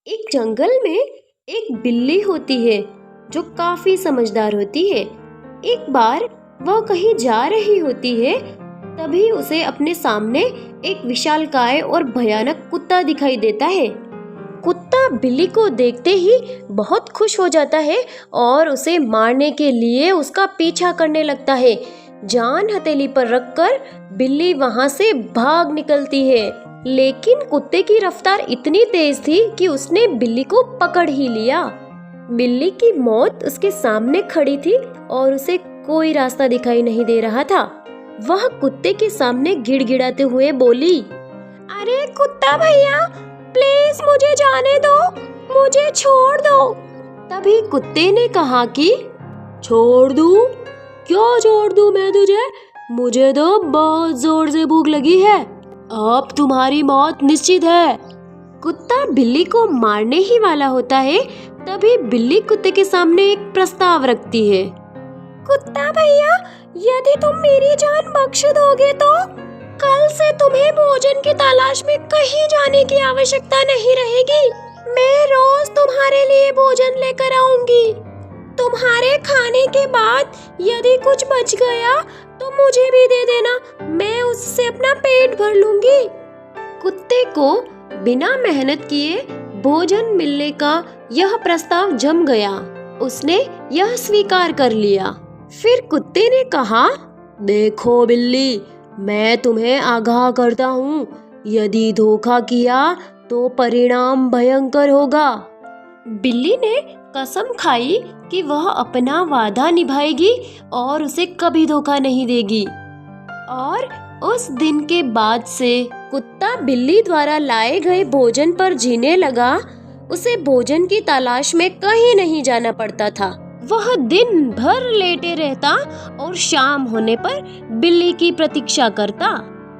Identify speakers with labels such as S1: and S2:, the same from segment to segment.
S1: एक जंगल में एक बिल्ली होती है जो काफी समझदार होती है। एक बार वह कहीं जा रही होती है, तभी उसे अपने सामने एक विशालकाय और भयानक कुत्ता दिखाई देता है। कुत्ता बिल्ली को देखते ही बहुत खुश हो जाता है और उसे मारने के लिए उसका पीछा करने लगता है। जान हथेली पर रखकर बिल्ली वहां से भाग निकलती है, लेकिन कुत्ते की रफ्तार इतनी तेज थी कि उसने बिल्ली को पकड़ ही लिया। बिल्ली की मौत उसके सामने खड़ी थी और उसे कोई रास्ता दिखाई नहीं दे रहा था। वह कुत्ते के सामने गिड़गिड़ाते हुए बोली, अरे कुत्ता भैया, प्लीज मुझे जाने दो, मुझे छोड़ दो। तभी कुत्ते ने कहा कि छोड़ दूं? क्या छोड़ दूं मैं तुझे? मुझे तो बहुत जोर से भूख लगी है, अब तुम्हारी मौत निश्चित है। कुत्ता बिल्ली को मारने ही वाला होता है, तभी बिल्ली कुत्ते के सामने एक प्रस्ताव रखती है। कुत्ता भैया, यदि तुम मेरी जान बख्श दोगे तो कल से तुम्हें भोजन की तलाश में कहीं जाने की आवश्यकता नहीं रहेगी। मैं रोज तुम्हारे लिए भोजन लेकर आऊंगी। तुम्हारे खाने के बाद यदि कुछ बच गया तो मुझे भी दे देना, मैं उससे अपना पेट भर लूंगी। कुत्ते को बिना मेहनत किए भोजन मिलने का यह प्रस्ताव जम गया। उसने यह स्वीकार कर लिया। फिर कुत्ते ने कहा, देखो बिल्ली, मैं तुम्हें आगाह करता हूँ, यदि धोखा किया तो परिणाम भयंकर होगा। बिल्ली ने कसम खाई कि वह अपना वादा निभाएगी और उसे कभी धोखा नहीं देगी। और उस दिन के बाद से कुत्ता बिल्ली द्वारा लाए गए भोजन पर जीने लगा। उसे भोजन की तलाश में कहीं नहीं जाना पड़ता था। वह दिन भर लेटे रहता और शाम होने पर बिल्ली की प्रतीक्षा करता।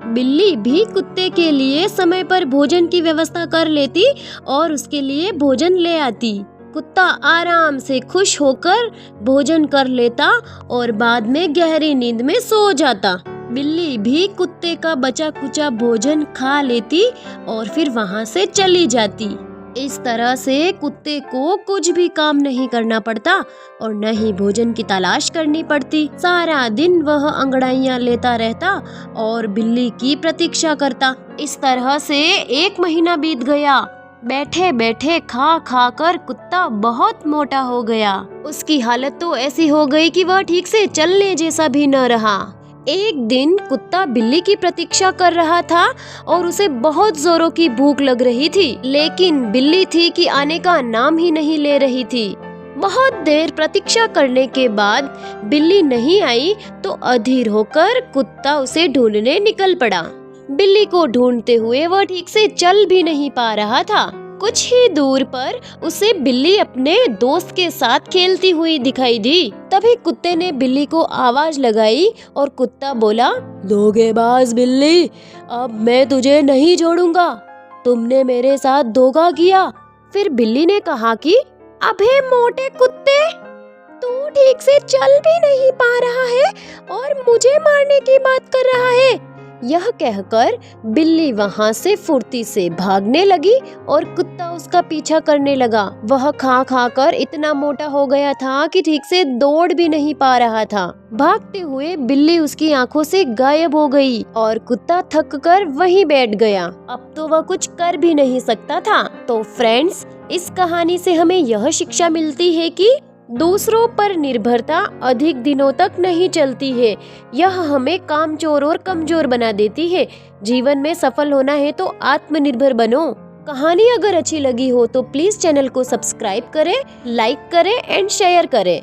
S1: बिल्ली भी कुत्ते के लिए समय पर भोजन की व्यवस्था कर लेती और उसके लिए भोजन ले आती। कुत्ता आराम से खुश होकर भोजन कर लेता और बाद में गहरी नींद में सो जाता। बिल्ली भी कुत्ते का बचा कुचा भोजन खा लेती और फिर वहां से चली जाती। इस तरह से कुत्ते को कुछ भी काम नहीं करना पड़ता और न ही भोजन की तलाश करनी पड़ती। सारा दिन वह अंगड़ाइयां लेता रहता और बिल्ली की प्रतीक्षा करता। इस तरह से 1 महीना बीत गया। बैठे बैठे खा खा कर कुत्ता बहुत मोटा हो गया। उसकी हालत तो ऐसी हो गई कि वह ठीक से चलने जैसा भी न रहा। एक दिन कुत्ता बिल्ली की प्रतीक्षा कर रहा था और उसे बहुत जोरों की भूख लग रही थी, लेकिन बिल्ली थी कि आने का नाम ही नहीं ले रही थी। बहुत देर प्रतीक्षा करने के बाद बिल्ली नहीं आई तो अधीर होकर कुत्ता उसे ढूंढने निकल पड़ा। बिल्ली को ढूंढते हुए वह ठीक से चल भी नहीं पा रहा था। कुछ ही दूर पर उसे बिल्ली अपने दोस्त के साथ खेलती हुई दिखाई दी। तभी कुत्ते ने बिल्ली को आवाज लगाई और कुत्ता बोला, धोखेबाज बिल्ली, अब मैं तुझे नहीं छोड़ूंगा, तुमने मेरे साथ धोखा किया। फिर बिल्ली ने कहा कि अबे मोटे कुत्ते, तू ठीक से चल भी नहीं पा रहा है और मुझे मारने की बात कर रहा है। यह कहकर बिल्ली वहां से फुर्ती से भागने लगी और कुत्ता उसका पीछा करने लगा। वह खा खा कर इतना मोटा हो गया था कि ठीक से दौड़ भी नहीं पा रहा था। भागते हुए बिल्ली उसकी आंखों से गायब हो गई और कुत्ता थक कर वहीं बैठ गया। अब तो वह कुछ कर भी नहीं सकता था। तो फ्रेंड्स, इस कहानी से हमें यह शिक्षा मिलती है कि दूसरों पर निर्भरता अधिक दिनों तक नहीं चलती है। यह हमें कामचोर और कमजोर बना देती है। जीवन में सफल होना है तो आत्मनिर्भर बनो। कहानी अगर अच्छी लगी हो तो प्लीज चैनल को सब्सक्राइब करें, लाइक करें एंड शेयर करें।